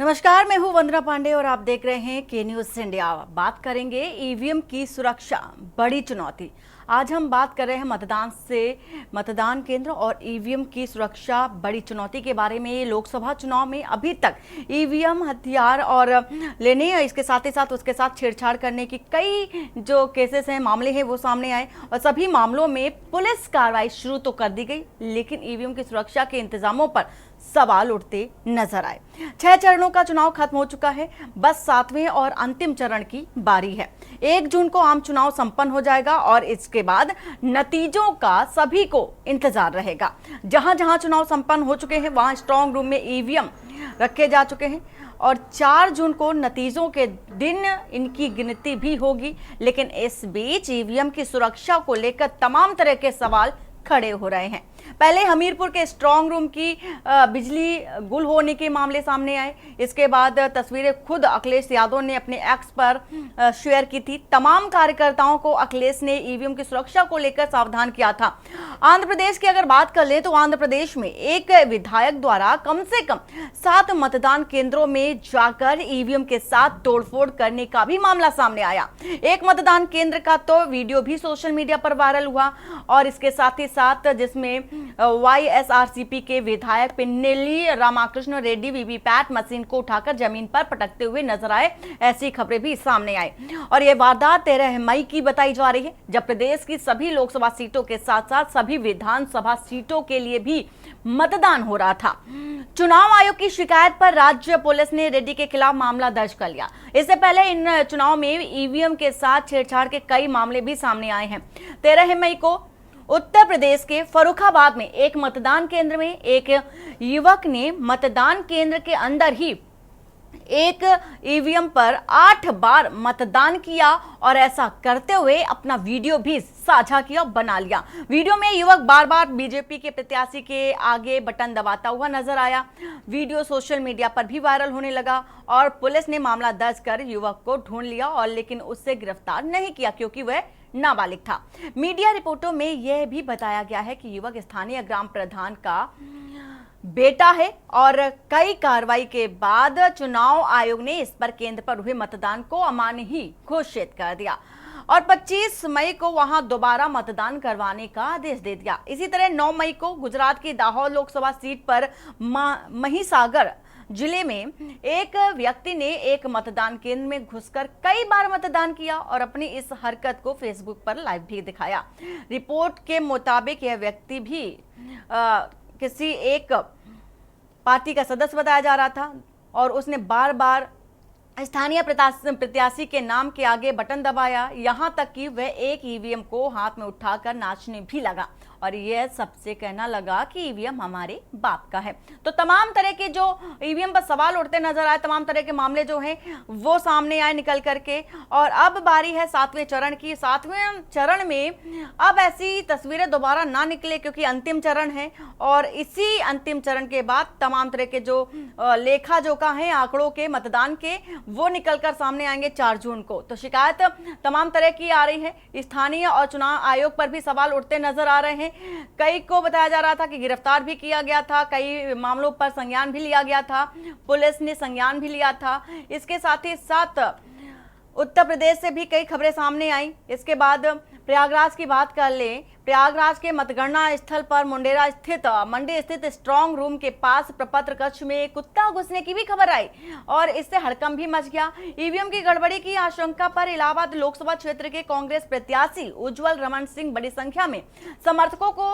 नमस्कार, मैं हूं वंदना पांडे और आप देख रहे हैं के न्यूज इंडिया। बात करेंगे ईवीएम की सुरक्षा, बड़ी चुनौती। आज हम बात कर रहे हैं मतदान केंद्र और ईवीएम की सुरक्षा, बड़ी चुनौती के बारे में। लोकसभा चुनाव में अभी तक ईवीएम हथियार और लेने, इसके साथ ही साथ उसके साथ छेड़छाड़ करने की कई जो केसेस हैं, मामले हैं, वो सामने आए और सभी मामलों में पुलिस कार्रवाई शुरू तो कर दी गई, लेकिन ईवीएम की सुरक्षा के इंतजामों पर सवाल उठते नजर आए। 6 चरणों का चुनाव खत्म हो चुका है, बस 7वें और अंतिम चरण की बारी है। 1 जून को आम चुनाव संपन्न हो जाएगा और इसके बाद नतीजों का सभी को इंतजार रहेगा। जहां जहां चुनाव संपन्न हो चुके हैं वहां स्ट्रांग रूम में ईवीएम रखे जा चुके हैं और 4 जून को नतीजों के दिन इनकी गिनती भी होगी। लेकिन इस बीच ईवीएम की सुरक्षा को लेकर तमाम तरह के सवाल खड़े हो रहे हैं। पहले हमीरपुर के स्ट्रांग रूम की बिजली गुल होने के मामले सामने आए। इसके बाद तस्वीरें खुद अखिलेश यादव ने अपने एक्स पर शेयर की थी। तमाम कार्यकर्ताओं को अखिलेश ने ईवीएम की सुरक्षा को लेकर सावधान किया था। आंध्र प्रदेश की अगर बात कर ले तो आंध्र प्रदेश में एक विधायक द्वारा कम से कम 7 मतदान केंद्रों में जाकर ईवीएम के साथ तोड़फोड़ करने का भी मामला सामने आया। एक मतदान केंद्र का तो वीडियो भी सोशल मीडिया पर वायरल हुआ और इसके साथ ही साथ जिसमें वाईएसआरसीपी के विधायक पिन्नेल्ली रामाकृष्ण रेड्डी वीवीपैट मशीन को उठाकर जमीन पर पटकते हुए नजर आए। ऐसी खबरें भी सामने आई और यह वारदात 13 मई की बताई जा रही है, जब प्रदेश की सभी लोकसभा सीटों के साथ साथ सभी विधानसभा सीटों के लिए भी मतदान हो रहा था। चुनाव आयोग की शिकायत पर राज्य पुलिस ने रेड्डी के खिलाफ मामला दर्ज कर लिया। इससे पहले इन चुनाव में ईवीएम के साथ छेड़छाड़ के कई मामले भी सामने आए हैं। 13 मई को उत्तर प्रदेश के फर्रुखाबाद में एक मतदान केंद्र में एक युवक ने मतदान केंद्र के अंदर ही एक ईवीएम पर 8 बार मतदान किया और ऐसा करते हुए अपना वीडियो भी साझा किया, बना लिया। वीडियो में युवक बार बार बीजेपी के प्रत्याशी के आगे बटन दबाता हुआ नजर आया। वीडियो सोशल मीडिया पर भी वायरल होने लगा और पुलिस ने मामला दर्ज कर युवक को ढूंढ लिया और लेकिन उससे गिरफ्तार नहीं किया क्योंकि वह नाबालिग था। मीडिया रिपोर्टों में यह भी बताया गया है कि युवक स्थानीय ग्राम प्रधान का बेटा है और कई कार्रवाई के बाद चुनाव आयोग ने इस पर केंद्र पर हुए मतदान को अमान्य ही घोषित कर दिया और 25 मई को वहां दोबारा मतदान करवाने का आदेश दे दिया। इसी तरह 9 मई को गुजरात की दाहोद लोकसभा सीट पर महिसागर जिले में एक व्यक्ति ने एक मतदान केंद्र में घुसकर कई बार मतदान किया और अपनी इस हरकत को फेसबुक पर लाइव भी दिखाया। रिपोर्ट के मुताबिक यह व्यक्ति भी किसी एक पार्टी का सदस्य बताया जा रहा था और उसने बार बार स्थानीय प्रत्याशी के नाम के आगे बटन दबाया, यहां तक कि वह एक ईवीएम को हाथ में उठाकर नाचने भी लगा और यह सबसे कहना लगा कि ईवीएम हमारे बाप का है। तो तमाम तरह के जो ईवीएम पर सवाल उठते नजर आए, तमाम तरह के मामले जो हैं वो सामने आए निकल करके और अब बारी है 7वें चरण की। 7वें चरण में अब ऐसी तस्वीरें दोबारा ना निकले क्योंकि अंतिम चरण है और इसी अंतिम चरण के बाद तमाम तरह के जो लेखा जोखा है आंकड़ों के मतदान के, वो निकलकर सामने आएंगे 4 जून को। तो शिकायत तमाम तरह की आ रही है, स्थानीय और चुनाव आयोग पर भी सवाल उठते नजर आ रहे हैं। कई को बताया जा रहा था कि गिरफ्तार भी किया गया था, कई मामलों पर संज्ञान भी लिया गया था, पुलिस ने संज्ञान भी लिया था। इसके साथ ही साथ उत्तर प्रदेश से भी कई खबरें सामने आई। इसके बाद प्रयागराज की बात कर ले। प्रयागराज के मतगणना स्थल पर मंडी स्थित स्ट्रांग रूम के पास प्रपत्र कक्ष में कुत्ता घुसने की भी खबर आई और इससे हड़कंप भी मच गया। ईवीएम की गड़बड़ी की आशंका पर इलाहाबाद लोकसभा क्षेत्र के कांग्रेस प्रत्याशी उज्जवल रमन सिंह बड़ी संख्या में समर्थकों को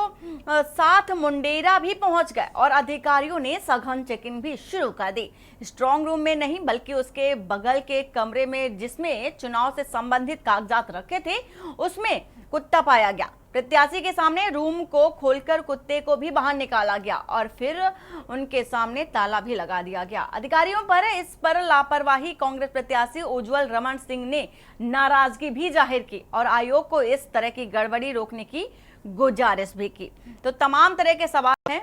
साथ मुंडेरा भी पहुंच गए और अधिकारियों ने सघन चेकिंग भी शुरू कर दी। स्ट्रांग रूम में नहीं बल्कि उसके बगल के कमरे में जिसमें चुनाव से संबंधित कागजात रखे थे, उसमें कुत्ता पाया गया। प्रत्याशी के सामने रूम को खोलकर कुत्ते को भी बाहर निकाला गया और फिर उनके सामने ताला भी लगा दिया गया। अधिकारियों पर इस पर लापरवाही कांग्रेस प्रत्याशी उज्जवल रमन सिंह ने नाराजगी भी जाहिर की और आयोग को इस तरह की गड़बड़ी रोकने की गुजारिश भी की। तो तमाम तरह के सवाल हैं,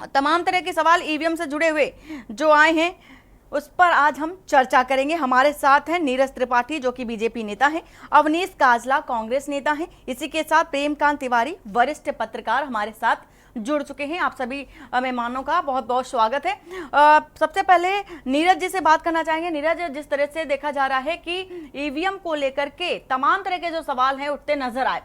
तमाम तरह के सवाल ईवीएम से जुड़े हुए जो आए हैं उस पर आज हम चर्चा करेंगे। हमारे साथ हैं नीरज त्रिपाठी जो कि बीजेपी नेता हैं, अवनीश काजला कांग्रेस नेता हैं, इसी के साथ प्रेमकांत तिवारी वरिष्ठ पत्रकार हमारे साथ जुड़ चुके हैं। आप सभी मेहमानों का बहुत बहुत स्वागत है। सबसे पहले नीरज जी से बात करना चाहेंगे। नीरज, जिस तरह से देखा जा रहा है कि ईवीएम को लेकर के तमाम तरह के जो सवाल हैं उठते नजर आए,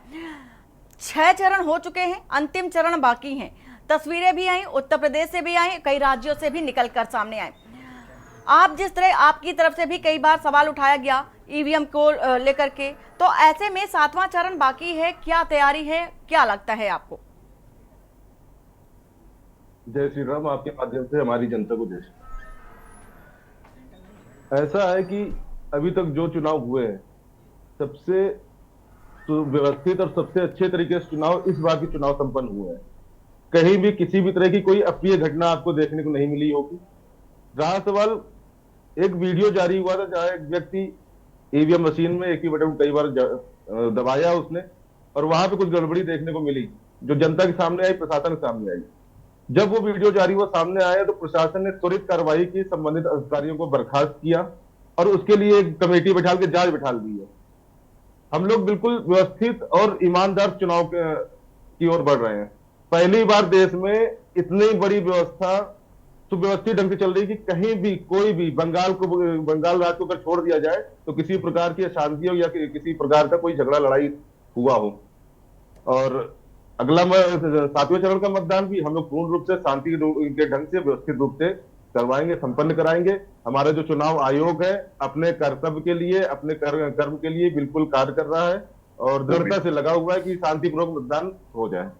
6 चरण हो चुके हैं, अंतिम चरण बाकी हैं, तस्वीरें भी आई, उत्तर प्रदेश से भी आई, कई राज्यों से भी निकलकर सामने आए। आप जिस तरह आपकी तरफ से भी कई बार सवाल उठाया गया ईवीएम को लेकर के, तो ऐसे में 7वां चरण बाकी है, क्या तैयारी है, क्या लगता है आपको? जय श्री राम। आपके माध्यम से हमारी जनता को जय। ऐसा है कि अभी तक जो चुनाव हुए हैं, सबसे व्यवस्थित और सबसे अच्छे तरीके से चुनाव इस बार के चुनाव संपन्न हुए हैं। कहीं भी किसी भी तरह की कोई अप्रिय घटना आपको देखने को नहीं मिली होगी। रहा सवाल, एक वीडियो जारी हुआ था जहां एक व्यक्ति ईवीएम मशीन में एक ही बटन कई बार दबाया उसने, और वहां पे कुछ गड़बड़ी देखने को मिली जो जनता के सामने आई, प्रशासन के सामने आई। जब वो वीडियो जारी हुआ सामने आया तो प्रशासन ने त्वरित कार्रवाई की, संबंधित अधिकारियों को बर्खास्त किया और उसके लिए एक कमेटी बैठाल के जांच बैठाल दी है। हम लोग बिल्कुल व्यवस्थित और ईमानदार चुनाव की ओर बढ़ रहे हैं। पहली बार देश में इतनी बड़ी व्यवस्था सुव्यवस्थित ढंग से चल रही कि कहीं भी कोई भी बंगाल राज्य को अगर छोड़ दिया जाए तो किसी प्रकार की अशांति हो या किसी प्रकार का कोई झगड़ा लड़ाई हुआ हो। और अगला 7वें चरण का मतदान भी हम लोग पूर्ण रूप से शांति के ढंग से व्यवस्थित रूप से करवाएंगे, संपन्न कराएंगे। हमारा जो चुनाव आयोग है अपने कर्तव्य के लिए, अपने कर्म के लिए बिल्कुल कार्य कर रहा है और दृढ़ता से लगा हुआ है कि शांतिपूर्वक मतदान हो जाए।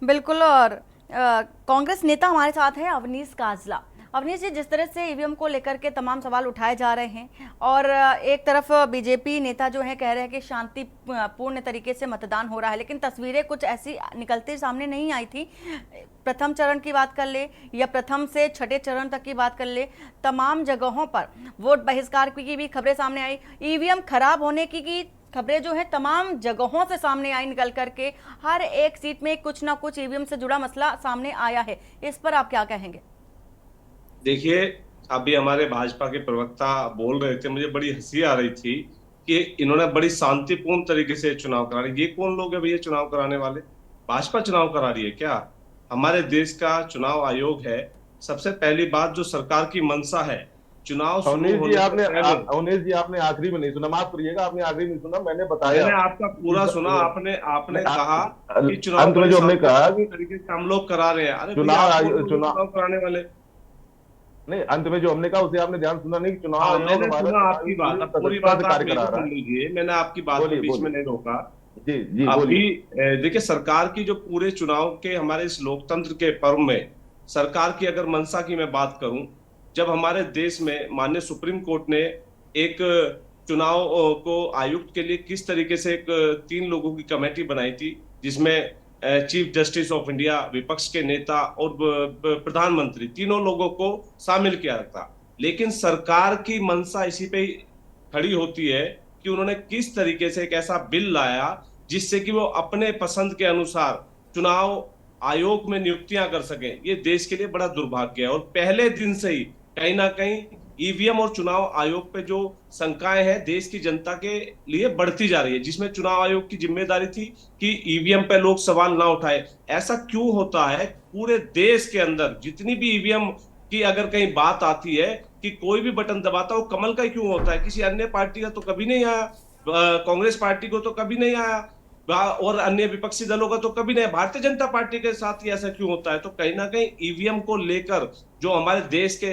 बिल्कुल। और कांग्रेस नेता हमारे साथ है अवनीश काजला। अवनीश जी, जिस तरह से ईवीएम को लेकर के तमाम सवाल उठाए जा रहे हैं और एक तरफ बीजेपी नेता जो है कह रहे हैं कि शांतिपूर्ण तरीके से मतदान हो रहा है, लेकिन तस्वीरें कुछ ऐसी निकलते सामने नहीं आई थी। प्रथम चरण की बात कर ले या प्रथम से 6ठे चरण तक की बात कर ले, तमाम जगहों पर वोट बहिष्कार की भी खबरें सामने आई, ईवीएम खराब होने की खबरें जो है तमाम जगहों से सामने आई निकल करके। हर एक सीट में कुछ ना कुछ ईवीएम से जुड़ा मसला सामने आया है, इस पर आप क्या कहेंगे? देखिए, अभी हमारे भाजपा के प्रवक्ता बोल रहे थे, मुझे बड़ी हंसी आ रही थी कि इन्होंने बड़ी शांतिपूर्ण तरीके से चुनाव करा रहे। ये कौन लोग है भैया चुनाव कराने वाले? भाजपा चुनाव करा रही है क्या? हमारे देश का चुनाव आयोग है। सबसे पहली बात, जो सरकार की मंशा है, चुनाव अवनीश जी आपने आखिरी में नहीं सुना, माफ करिएगा, आपने आखिरी में सुना, मैंने बताया। मैंने आपका पूरा सुना। आपने कहा कि चुनाव अंत में जो हमने कहा कि तरीके से हम लोग करा रहे हैं। अरे चुनाव कराने वाले नहीं, अंत में जो हमने कहा उसे आपने ध्यान सुना नहीं कि चुनाव आयोग मैंने सुना आपकी बात, पूरी बात आप मेरी सुन लीजिए। मैंने आपकी बात के बीच में नहीं रोका। जी जी अभी देखिए, सरकार की जो पूरे चुनाव के हमारे इस लोकतंत्र के पर्व में सरकार की अगर मंशा की मैं बात करूं, जब हमारे देश में माननीय सुप्रीम कोर्ट ने एक चुनाव को आयुक्त के लिए किस तरीके से एक 3 लोगों की कमेटी बनाई थी, जिसमें चीफ जस्टिस ऑफ इंडिया, विपक्ष के नेता और प्रधानमंत्री, तीनों लोगों को शामिल किया था। लेकिन सरकार की मंशा इसी पे खड़ी होती है कि उन्होंने किस तरीके से एक ऐसा बिल लाया जिससे कि वो अपने पसंद के अनुसार चुनाव आयोग में नियुक्तियां कर सके। ये देश के लिए बड़ा दुर्भाग्य है। और पहले दिन से ही कहीं ना कहीं ईवीएम और चुनाव आयोग पे जो शंकाएं हैं देश की जनता के लिए बढ़ती जा रही है, जिसमें चुनाव आयोग की जिम्मेदारी थी कि ईवीएम पे लोग सवाल ना उठाए। ऐसा क्यों होता है? पूरे देश के अंदर जितनी भी ईवीएम की अगर कहीं बात आती है कि कोई भी बटन दबाता, वो कमल का क्यों होता है? किसी अन्य पार्टी का तो कभी नहीं आया, कांग्रेस पार्टी को तो कभी नहीं आया, और अन्य विपक्षी दलों का तो कभी नहीं। भारतीय जनता पार्टी के साथ ही ऐसा क्यों होता है? तो कहीं ना कहीं ईवीएम को लेकर जो हमारे देश के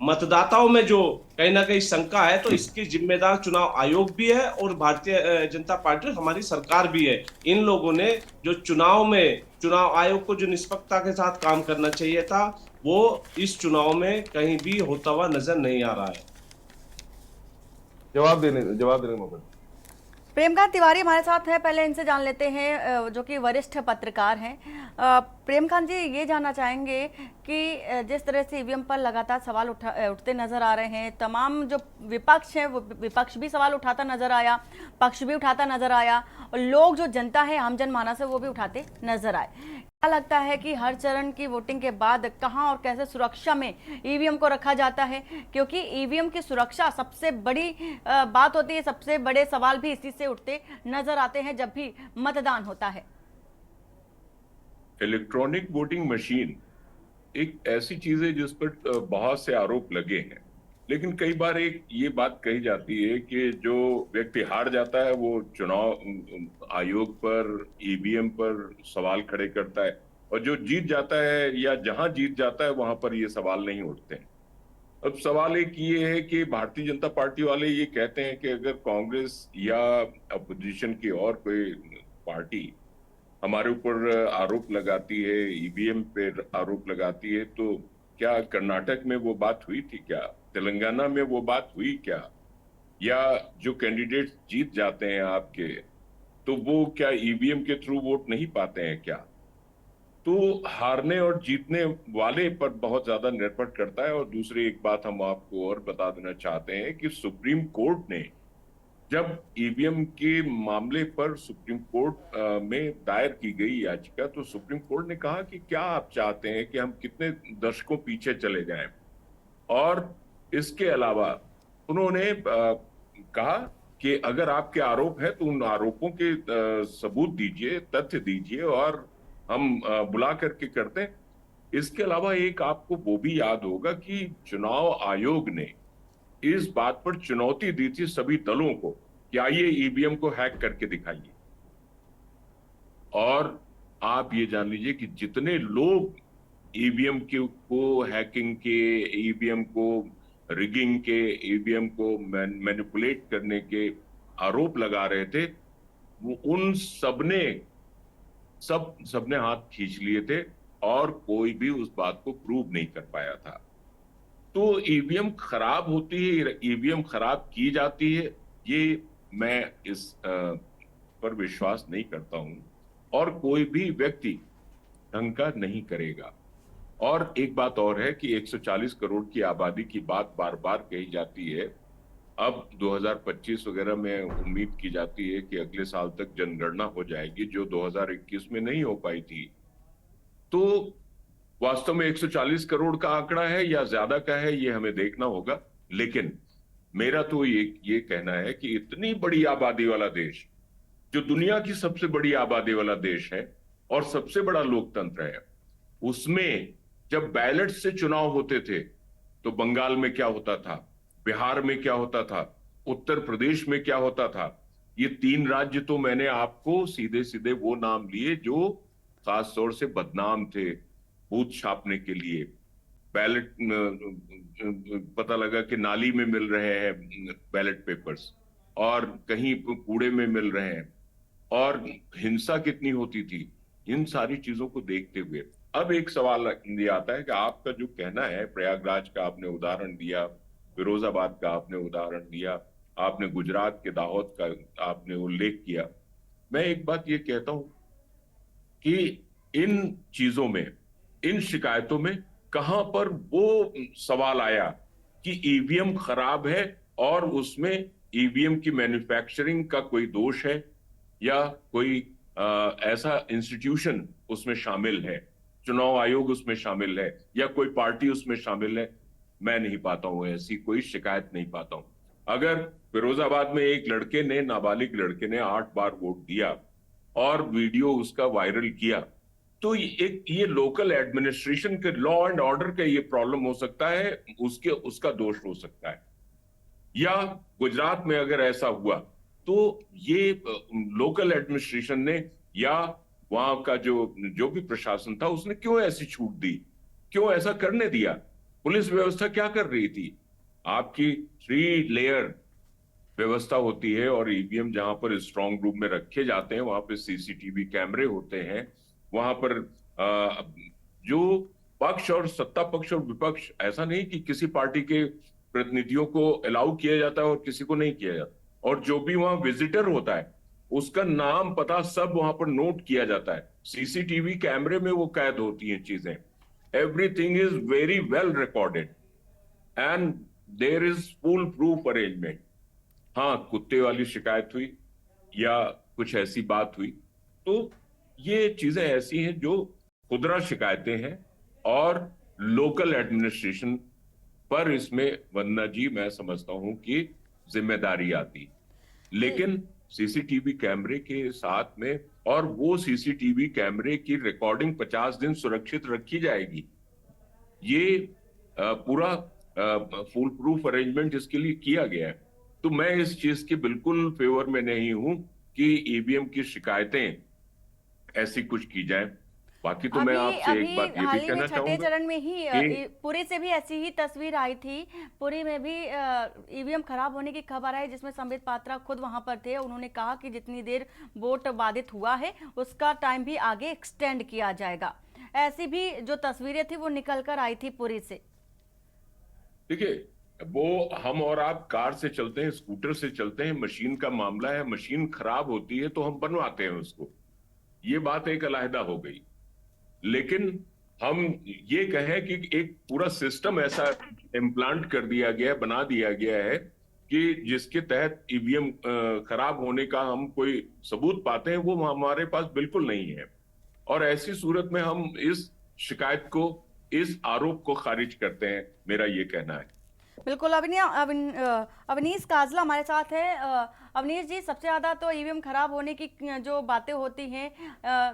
मतदाताओं में जो कहीं ना कहीं शंका है, तो इसकी जिम्मेदार चुनाव आयोग भी है और भारतीय जनता पार्टी और हमारी सरकार भी है। इन लोगों ने जो चुनाव आयोग को जो निष्पक्षता के साथ काम करना चाहिए था, वो इस चुनाव में कहीं भी होता हुआ नजर नहीं आ रहा है। जवाब देने मौका। प्रेमकांत तिवारी हमारे साथ है, पहले इनसे जान लेते हैं जो कि वरिष्ठ पत्रकार हैं। प्रेमकांत जी, ये जानना चाहेंगे कि जिस तरह से ईवीएम पर लगातार सवाल उठते नजर आ रहे हैं, तमाम जो विपक्ष है वो विपक्ष भी सवाल उठाता नजर आया, पक्ष भी उठाता नजर आया, और लोग जो जनता है, आम जनमानस है, वो भी उठाते नजर आए। क्या लगता है कि हर चरण की वोटिंग के बाद कहां और कैसे सुरक्षा में ईवीएम को रखा जाता है, क्योंकि ईवीएम की सुरक्षा सबसे बड़ी बात होती है, सबसे बड़े सवाल भी इसी से उठते नजर आते हैं जब भी मतदान होता है। इलेक्ट्रॉनिक वोटिंग मशीन एक ऐसी चीज है जिस पर बहुत से आरोप लगे हैं, लेकिन कई बार एक ये बात कही जाती है कि जो व्यक्ति हार जाता है वो चुनाव आयोग पर, ईवीएम पर सवाल खड़े करता है, और जो जीत जाता है या जहां जीत जाता है वहां पर ये सवाल नहीं उठते हैं। अब सवाल एक ये है कि भारतीय जनता पार्टी वाले ये कहते हैं कि अगर कांग्रेस या अपोजिशन की और कोई पार्टी हमारे ऊपर आरोप लगाती है, ईवीएम पे आरोप लगाती है, तो क्या कर्नाटक में वो बात हुई थी क्या? तेलंगाना में वो बात हुई क्या? या जो कैंडिडेट जीत जाते हैं आपके, तो वो क्या ईवीएम के थ्रू वोट नहीं पाते हैं क्या? तो हारने और जीतने वाले पर बहुत ज्यादा निर्भर करता है। और दूसरी एक बात हम आपको और बता देना चाहते हैं कि सुप्रीम कोर्ट ने जब ईवीएम के मामले पर सुप्रीम कोर्ट में दायर की गई याचिका, तो सुप्रीम कोर्ट ने कहा कि क्या आप चाहते हैं कि हम कितने दशकों पीछे चले जाएं, और इसके अलावा उन्होंने कहा कि अगर आपके आरोप है तो उन आरोपों के सबूत दीजिए, तथ्य दीजिए, और हम बुला करके करते हैं। इसके अलावा एक आपको वो भी याद होगा कि चुनाव आयोग ने इस बात पर चुनौती दी थी सभी दलों को कि आइए ईवीएम को हैक करके दिखाइए। और आप ये जान लीजिए कि जितने लोग ईवीएम को हैकिंग के, ईवीएम को रिगिंग के, ईवीएम को मैनिपुलेट करने के आरोप लगा रहे थे, वो उन सबने हाथ खींच लिए थे, और कोई भी उस बात को प्रूव नहीं कर पाया था। तो ईवीएम खराब होती है, ईवीएम खराब की जाती है, ये मैं इस पर विश्वास नहीं करता हूं, और कोई भी व्यक्ति ढंग का नहीं करेगा। और एक बात और है कि 140 करोड़ की आबादी की बात बार बार कही जाती है। अब 2025 वगैरह में उम्मीद की जाती है कि अगले साल तक जनगणना हो जाएगी, जो 2021 में नहीं हो पाई थी। तो वास्तव में 140 करोड़ का आंकड़ा है या ज्यादा का है, ये हमें देखना होगा। लेकिन मेरा तो ये कहना है कि इतनी बड़ी आबादी वाला देश, जो दुनिया की सबसे बड़ी आबादी वाला देश है और सबसे बड़ा लोकतंत्र है, उसमें जब बैलेट से चुनाव होते थे तो बंगाल में क्या होता था, बिहार में क्या होता था, उत्तर प्रदेश में क्या होता था। ये 3 राज्य तो मैंने आपको सीधे सीधे वो नाम लिए जो खास तौर से बदनाम थे बूथ छापने के लिए। बैलेट पता लगा कि नाली में मिल रहे हैं बैलेट पेपर्स, और कहीं कूड़े में मिल रहे हैं, और हिंसा कितनी होती थी। इन सारी चीजों को देखते हुए अब एक सवाल ये आता है कि आपका जो कहना है, प्रयागराज का आपने उदाहरण दिया, फिरोजाबाद का आपने उदाहरण दिया, आपने गुजरात के दाहोद का आपने उल्लेख किया। मैं एक बात ये कहता हूं कि इन चीजों में, इन शिकायतों में कहां पर वो सवाल आया कि ईवीएम खराब है और उसमें ईवीएम की मैन्युफैक्चरिंग का कोई दोष है, या कोई ऐसा इंस्टीट्यूशन उसमें शामिल है, चुनाव आयोग उसमें शामिल है, या कोई पार्टी उसमें शामिल है। मैं नहीं पाता हूं, ऐसी कोई शिकायत नहीं पाता हूं। अगर फिरोजाबाद में एक लड़के ने, नाबालिग लड़के ने 8 बार वोट दिया और वीडियो उसका वायरल किया, तो ये लोकल एडमिनिस्ट्रेशन के, लॉ एंड ऑर्डर का ये प्रॉब्लम हो सकता है, उसका दोष हो सकता है। या गुजरात में अगर ऐसा हुआ तो ये लोकल एडमिनिस्ट्रेशन ने या वहां का जो भी प्रशासन था, उसने क्यों ऐसी छूट दी, क्यों ऐसा करने दिया? पुलिस व्यवस्था क्या कर रही थी? आपकी 3 लेयर व्यवस्था होती है, और ईवीएम जहां पर स्ट्रांग रूम में रखे जाते हैं वहां पर सीसीटीवी कैमरे होते हैं। वहां पर जो पक्ष और सत्ता पक्ष और विपक्ष, ऐसा नहीं कि किसी पार्टी के प्रतिनिधियों को अलाउ किया जाता है और किसी को नहीं किया जाता, और जो भी वहां विजिटर होता है उसका नाम पता सब वहां पर नोट किया जाता है। सीसीटीवी कैमरे में वो कैद होती हैं चीजें। Everything is very well recorded and there is full proof arrangement. हाँ, कुत्ते वाली शिकायत हुई या कुछ ऐसी बात हुई, तो ये चीजें ऐसी हैं जो खुदरा शिकायतें हैं और लोकल एडमिनिस्ट्रेशन पर इसमें वंदना जी मैं समझता हूं कि जिम्मेदारी आती, लेकिन सीसीटीवी कैमरे के साथ में, और वो सीसीटीवी कैमरे की रिकॉर्डिंग 50 दिन सुरक्षित रखी जाएगी। ये पूरा फुल प्रूफ अरेंजमेंट इसके लिए किया गया है। तो मैं इस चीज के बिल्कुल फेवर में नहीं हूं कि ईवीएम की शिकायतें ऐसी कुछ की जाए। बाकी तो मैं अभी आपसे एक अभी बात ये हाल भी ही में कहना छठे चाहूंगा चरण में ही कि पुरी से भी ऐसी ही तस्वीर आई थी। पुरी में भी ईवीएम खराब होने की खबर आई, जिसमें संबित पात्रा खुद वहां पर थे। उन्होंने कहा कि जितनी देर वोट बाधित हुआ है उसका टाइम भी आगे एक्सटेंड किया जाएगा। ऐसी भी जो तस्वीरें थी वो निकल कर आई थी पुरी से। देखिए, वो हम और आप कार से चलते हैं, स्कूटर से चलते हैं, मशीन का मामला है, मशीन खराब होती है तो हम बनवाते हैं उसको, ये बात एक अलहदा हो गई। लेकिन हम ये कहें कि एक पूरा सिस्टम ऐसा इम्प्लांट कर दिया गया है, बना दिया गया है कि जिसके तहत ईवीएम खराब होने का हम कोई सबूत पाते हैं, वो हमारे पास बिल्कुल नहीं है। और ऐसी सूरत में हम इस शिकायत को, इस आरोप को खारिज करते हैं, मेरा ये कहना है। बिल्कुल। अवनीश काजला हमारे साथ है। अवनीश जी, सबसे ज़्यादा तो ईवीएम खराब होने की जो बातें होती हैं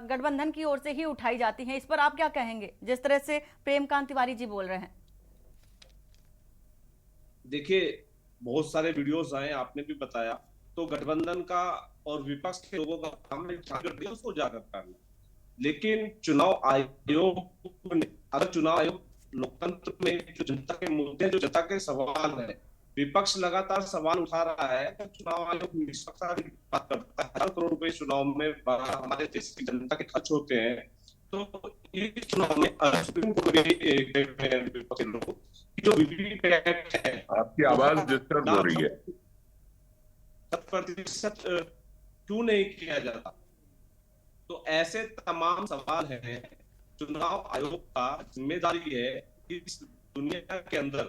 गठबंधन की ओर से ही उठाई जाती हैं, इस पर आप क्या कहेंगे, जिस तरह से प्रेमकांत तिवारी जी बोल रहे हैं? देखिए, बहुत सारे वीडियोस आए, आपने भी बताया, तो गठबंधन का और विपक्ष के लोगों का काम है उसको उजागर करना। लेकिन चुनाव आयोग ने, अगर चुनाव आयोग लोकतंत्र में जो जनता के मुद्दे, जो जनता के सवाल है, विपक्ष लगातार सवाल उठा रहा है, तो चुनाव आयोग निष्पक्षता की बात करता है। 1000 करोड़ रुपए चुनाव में हमारे देश की जनता के खर्च होते हैं, तो ये चुनाव में सुप्रीम कोर्ट के लोग जो वीवीपैट है, आपकी आवाज डिस्टर्ब हो रही है। 100% क्यों नहीं किया जाता? तो ऐसे तमाम सवाल हैं। चुनाव आयोग का जिम्मेदारी है इस दुनिया के अंदर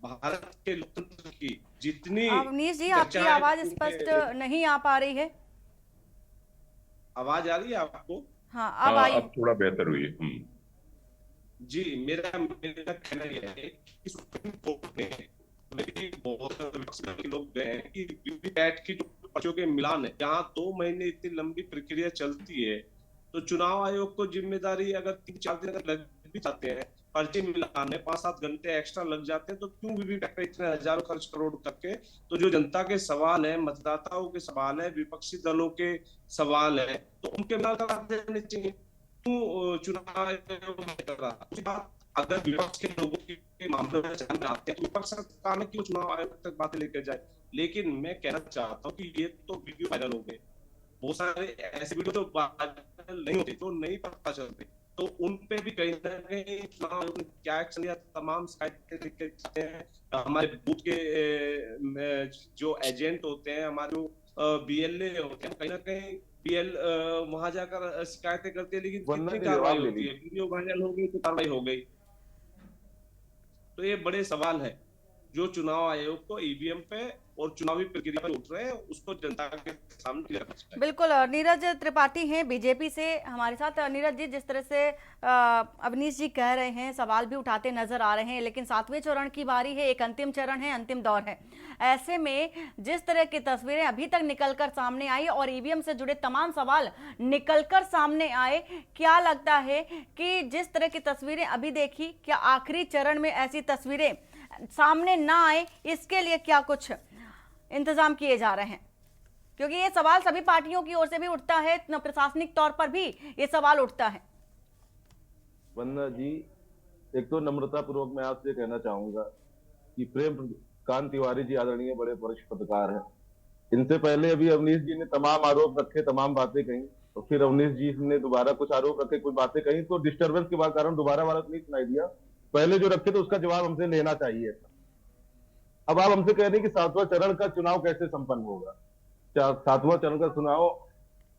भारत के लोकतंत्र की जितनी। अवनीश जी, आपकी आवाज स्पष्ट नहीं आ पा रही है। आवाज आ रही है आपको? हाँ, अब आई। अब थोड़ा बेहतर हुई है। जी, मेरा कहना यह है कि सुप्रीम कोर्ट ने बहुत लोग गए हैं कि वीवीपैट की जो पर्चियों के मिलान है, जहाँ 2 महीने इतनी लंबी प्रक्रिया चलती है, तो चुनाव आयोग को जिम्मेदारी, अगर 3-4 दिन अगर लग भी जाते हैं पर्ची मिलाने, 5-7 घंटे एक्स्ट्रा लग जाते हैं, तो क्यों वीवीपैट पे इतने हजारों खर्च करोड़ करके? तो जो जनता के सवाल है, मतदाताओं के सवाल है, विपक्षी दलों के सवाल है, तो उनके मिलान करा देने चाहिए। क्यों चुनाव आयोग नहीं कर रहा? अगर विपक्ष के लोगों के मामले में सामने आते हैं तो विपक्ष का काम है कि वो चुनाव आयोग तक बातें लेकर जाए। लेकिन मैं कहना चाहता हूँ कि ये तो वीडियो वायरल हो गए, बहुत सारे ऐसे वीडियो तो वायरल नहीं होते, तो नहीं पता चलते, तो उन पे भी कहीं ना कहीं चुनाव आयोग ने क्या एक्शन लिया? तमाम शिकायतें लिखते हैं। हमारे बूथ के जो एजेंट होते हैं, हमारे जो बीएलए होते हैं, कहीं ना कहीं बीएल वहां जाकर शिकायतें करते हैं, लेकिन कितनी कार्रवाई होती है? वीडियो वायरल हो गई तो कार्रवाई हो गई। तो ये बड़े सवाल है जो चुनाव आयोग को ईवीएम पे और चुनावी प्रक्रिया पर उठ रहे हैं, उसको जनता के सामने क्लियर करना चाहिए। बिल्कुल। नीरज त्रिपाठी हैं बीजेपी से हमारे साथ। नीरज जी, जिस तरह से अवनीश जी कह रहे हैं, सवाल भी उठाते नजर आ रहे हैं, लेकिन 7वें चरण की बारी है, एक अंतिम चरण है, अंतिम दौर है। ऐसे में जिस तरह की तस्वीरें अभी तक निकलकर सामने आई और ईवीएम से जुड़े तमाम सवाल निकलकर सामने आए, क्या लगता है कि जिस तरह की तस्वीरें अभी देखी, क्या आखिरी चरण में ऐसी तस्वीरें सामने ना आए, इसके लिए क्या कुछ इंतजाम किए जा रहे हैं? क्योंकि ये सवाल सभी पार्टियों की ओर से भी उठता है, प्रशासनिक तौर पर भी ये सवाल उठता है। वंदना जी, एक तो नम्रता पूर्वक मैं आपसे कहना चाहूंगा कि प्रेमकांत तिवारी जी आदरणीय बड़े वरिष्ठ पत्रकार हैं। इनसे पहले अभी अवनीश जी ने तमाम आरोप रखे, तमाम बातें कही, तो फिर अवनीश जी ने दोबारा कुछ आरोप रखे, कुछ बातें कही, तो डिस्टर्बेंस के कारण दोबारा नहीं सुनाई दिया। पहले जो रखे तो उसका जवाब हमसे लेना चाहिए था। अब आप हमसे कह रहे हैं कि 7वां चरण का चुनाव कैसे संपन्न होगा? 7वां चरण का चुनाव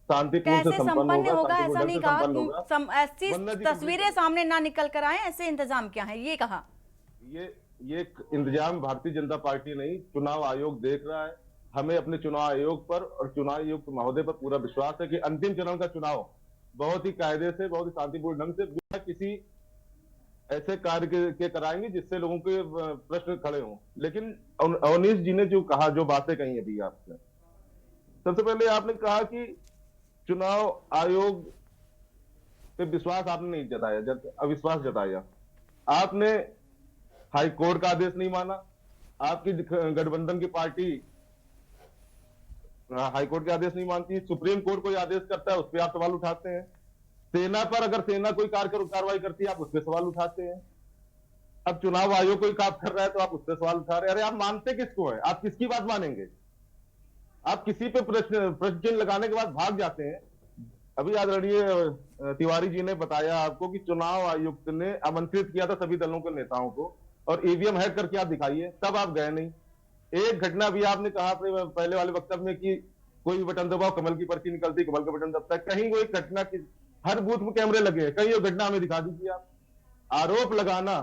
शांतिपूर्ण से संपन्न होगा, ऐसा नहीं कहा। ऐसी तस्वीरें सामने ना निकल कर आए, ऐसे इंतजाम क्या है, ये कहा। ये इंतजाम भारतीय जनता पार्टी नहीं, चुनाव आयोग देख रहा है। हमें अपने चुनाव आयोग पर और चुनाव आयोग महोदय पर पूरा विश्वास है कि अंतिम चरण का चुनाव बहुत ही कायदे से, बहुत ही शांतिपूर्ण ढंग से, बिना किसी ऐसे कार्य के कराएंगे जिससे लोगों के प्रश्न खड़े हों। लेकिन अवनीश जी ने जो कहा, जो बातें कही अभी आपने, सबसे पहले आपने कहा कि चुनाव आयोग पे विश्वास आपने नहीं जताया, अविश्वास जताया। आपने हाई कोर्ट का आदेश नहीं माना। आपकी गठबंधन की पार्टी हाई कोर्ट के आदेश नहीं मानती, सुप्रीम कोर्ट कोई आदेश करता है उस पर आप सवाल उठाते हैं। सेना पर अगर सेना कोई कार्रवाई करती है आप उस पर सवाल उठाते हैं। अब चुनाव आयोग कोई काम कर रहा है तो आप उस पर सवाल उठा रहे हैं। अरे आप मानते किसको है? आप किसकी बात मानेंगे? आप किसी पे प्रश्न चिन्ह लगाने के बाद भाग जाते हैं। अभी आदरणीय तिवारी जी ने बताया आपको कि चुनाव आयुक्त ने आमंत्रित किया था सभी दलों के नेताओं को और ईवीएम हैक करके आप दिखाइए, तब आप गए नहीं। एक घटना भी आपने कहा अपने पहले वाले वक्तव्य में कि कोई भी बटन दबाओ कमल की पर्ची निकलती, कमल का बटन दबता है। कहीं वो एक घटना की, हर बूथ में कैमरे लगे हैं, कहीं वो घटना हमें दिखा दीजिए आप। आरोप लगाना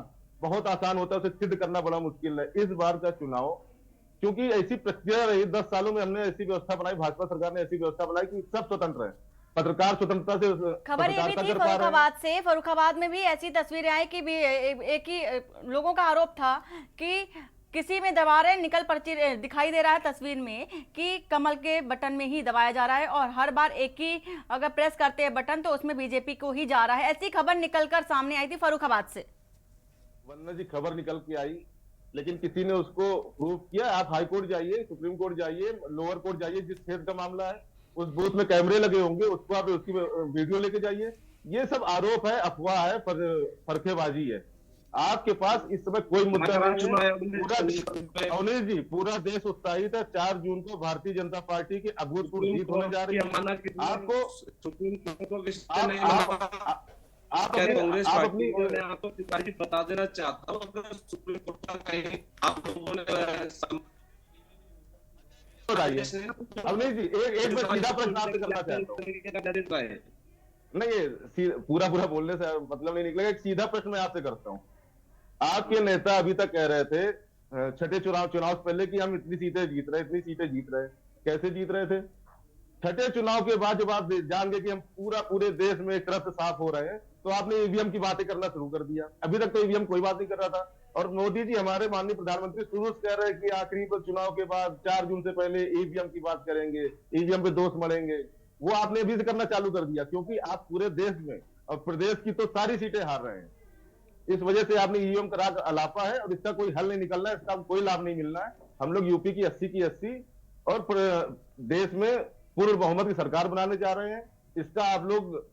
बहुत आसान होता है, उसे सिद्ध करना बड़ा मुश्किल है। इस बार का चुनाव क्योंकि ऐसी प्रक्रिया रही, 10 सालों में हमने ऐसी व्यवस्था बनाई, भाजपा सरकार ने ऐसी व्यवस्था बनाई कि सब स्वतंत्र है, पत्रकार स्वतंत्रता से खबर ये भी थी फर्रुखाबाद से, फर्रुखाबाद में भी ऐसी तस्वीरें आई कि भी एक ही लोगों का आरोप था कि किसी में दबा रहे, निकल पर्ची दिखाई दे रहा है तस्वीर में कि कमल के बटन में ही दबाया जा रहा है और हर बार एक ही अगर प्रेस करते हैं बटन तो उसमें बीजेपी को ही जा रहा है। ऐसी खबर निकलकर सामने आई थी फर्रुखाबाद से। वन्ना जी खबर निकल के आई, लेकिन किसी ने उसको प्रूव किया? आप हाई कोर्ट जाइए, सुप्रीम कोर्ट जाइए, लोअर कोर्ट जाइए, जिस क्षेत्र का मामला है उस बूथ में कैमरे लगे होंगे, उसको आप उसकी वीडियो लेके जाइए। ये सब आरोप है, अफवाह है, फर्केबाजी है। आपके पास इस समय कोई मुद्दा नहीं है। अवनीश जी, पूरा देश उत्साहित है। 4 जून को भारतीय जनता पार्टी की अभूतपूर्व जीत होने जा रही है। आपको आप कांग्रेस अपनी पार्टी आपको बता देना चाहता हूँ, अगर सुप्रीम कोर्ट का कहीं आप लोगों ने अवनीश जी एक मैं सीधा प्रश्न आपसे करना चाहता हूँ। नहीं, ये पूरा बोलने से मतलब नहीं निकलेगा। एक सीधा प्रश्न मैं आपसे करता हूँ। आपके नेता अभी तक कह रहे थे छठे चुनाव से पहले कि हम इतनी सीटें जीत रहे। कैसे जीत रहे थे? छठे चुनाव के बाद जब आप जान गए कि हम पूरे देश में एक तरफ से साफ हो रहे हैं तो आपने ईवीएम की बातें करना शुरू कर दिया। अभी तक तो ईवीएम कोई बात नहीं कर रहा था। और मोदी जी, हमारे माननीय प्रधानमंत्री, शुरू से कह रहे हैं कि आखिरी पर चुनाव के बाद 4 जून से पहले ईवीएम की बात करेंगे, ईवीएम पे दोष मढ़ेंगे। वो आपने अभी से करना चालू कर दिया क्योंकि आप पूरे देश में और प्रदेश की तो सारी सीटें हार रहे हैं। इस वजह से आपने ईवीएम का राग अलापा है और इसका कोई हल नहीं निकलना है, इसका कोई लाभ नहीं मिलना है। हम लोग यूपी की 80 की 80 और देश में पूर्ण बहुमत की सरकार बनाने जा रहे हैं। इसका आप लोग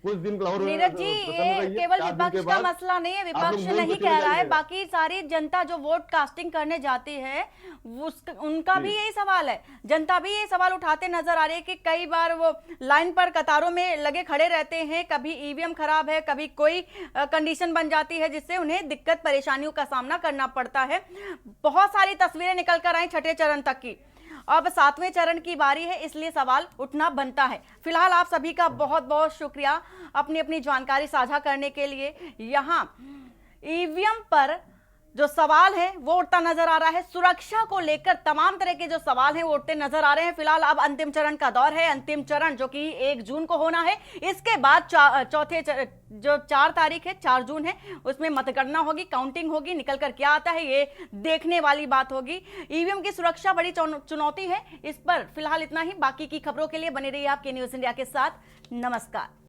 कुछ दिन और नीरज जी, ये केवल विपक्ष का मसला नहीं है, विपक्ष नहीं कह रहा है, बाकी सारी जनता जो वोट कास्टिंग करने जाती है उनका भी यही सवाल है। जनता भी ये सवाल उठाते नजर आ रही है कि कई बार वो लाइन पर कतारों में लगे खड़े रहते हैं, कभी ईवीएम खराब है, कभी कोई कंडीशन बन जाती है जिससे उन्हें दिक्कत परेशानियों का सामना करना पड़ता है। बहुत सारी तस्वीरें निकल कर आई छठे चरण तक की, अब 7वें चरण की बारी है, इसलिए सवाल उठना बनता है। फिलहाल आप सभी का बहुत बहुत शुक्रिया अपनी अपनी जानकारी साझा करने के लिए। यहाँ ईवीएम पर जो सवाल है वो उठता नजर आ रहा है, सुरक्षा को लेकर तमाम तरह के जो सवाल हैं वो उठते नजर आ रहे हैं। फिलहाल अब अंतिम चरण का दौर है, अंतिम चरण जो कि 1 जून को होना है। इसके बाद चौथे जो 4 तारीख है, 4 जून है, उसमें मतगणना होगी, काउंटिंग होगी, निकल कर क्या आता है ये देखने वाली बात होगी। ईवीएम की सुरक्षा बड़ी चुनौती है। इस पर फिलहाल इतना ही। बाकी की खबरों के लिए बने रहिए आपके न्यूज इंडिया के साथ। नमस्कार।